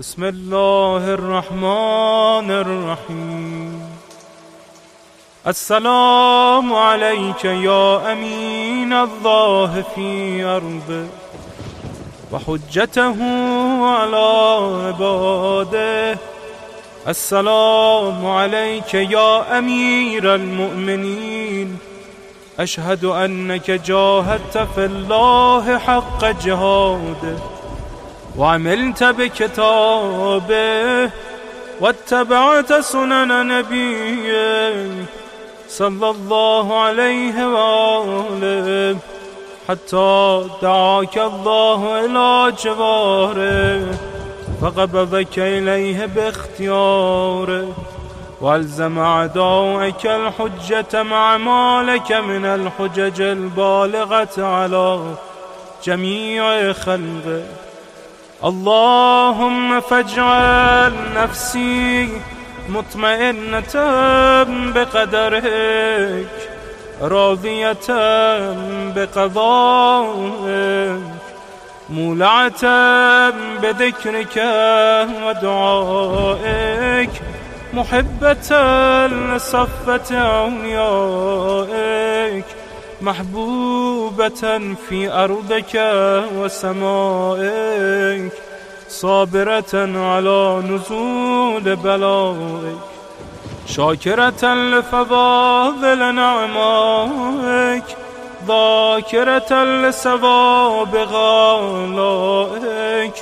بسم الله الرحمن الرحيم. السلام عليك يا أمين الله في أرضه وحجته على عباده. السلام عليك يا أمير المؤمنين، أشهد أنك جاهدت في الله حق جهاده وعملت بكتابه واتبعت سنن نبيه صلى الله عليه وآله حتى دعاك الله إلى جواره فقبضك إليه باختياره والزم أعداءك الحجة مع ما لك من الحجج البالغة على جميع خلقه. اللهم فاجعل نفسي مطمئنة بقدرك راضية بقضائك مولعة بذكرك ودعائك محبة لصفة أوليائك محبوبة في أرضك وسمائك صابرة على نزول بلائك شاكرة لفضائل نعمائك ذاكرة لثواب غالائك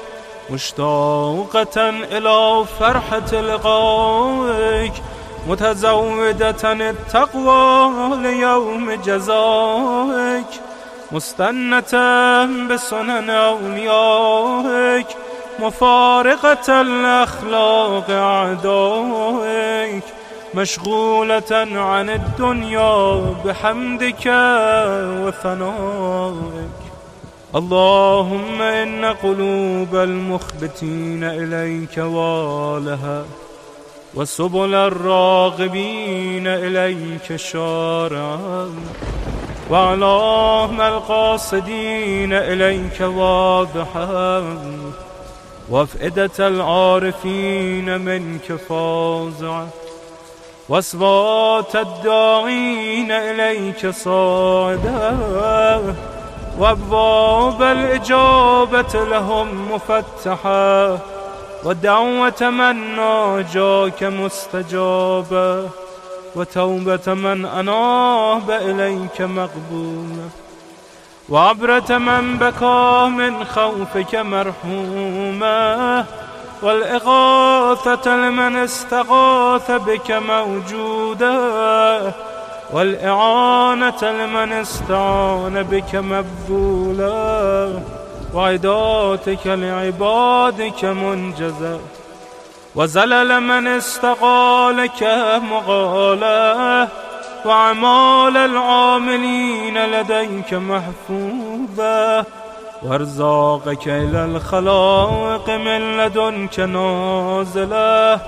مشتاقة إلى فرحة لقائك متزودة التقوى ليوم جزائك مستنة بسنن أوليائك مفارقة الأخلاق أعدائك مشغولة عن الدنيا بحمدك وثنائك. اللهم إن قلوب المخبتين إليك والها وسبل الراغبين إليك شارعا وأعلام القاصدين إليك واضحا وأفئدة العارفين منك فازعا وأصوات الداعين إليك صاعدا وأبواب الإجابة لهم مفتحة ودعوة من ناجاك مستجابة وتوبة من أناب إليك مقبولة وعبرة من بكى من خوفك مرحومة والإغاثة لمن استغاث بك موجودة والإعانة لمن استعان بك مبذولة وعداتك لعبادك منجزة وزلل من استقالك مغالة وأعمال العاملين لديك محفوظة وارزاقك إلى الخلائق من لدنك نازلة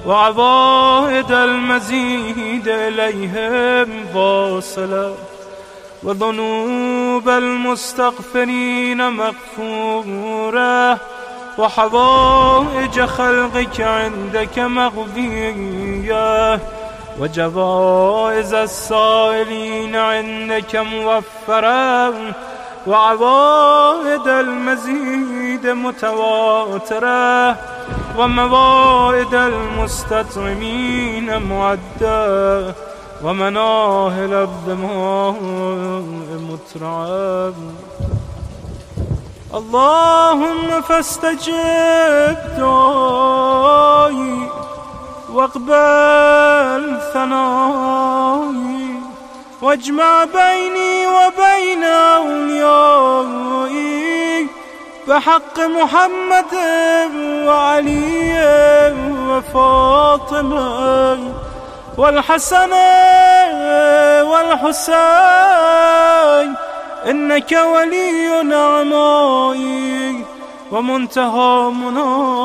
وعوائد المزيد إليهم واصلة وذنوب المستغفرين مغفورة وحوائج خلقك عندك مغفية وجوائز السائلين عندك موفرة وعوائد المزيد متواترة وموائد المستطعمين معدة ومناهل الظماء مترعة. اللهم فاستجب دعائي واقبل ثنائي واجمع بيني وبين أوليائي بحق محمد وعلي وفاطمة والحسن والحسين إنك ولي نعمائي ومنتهى منى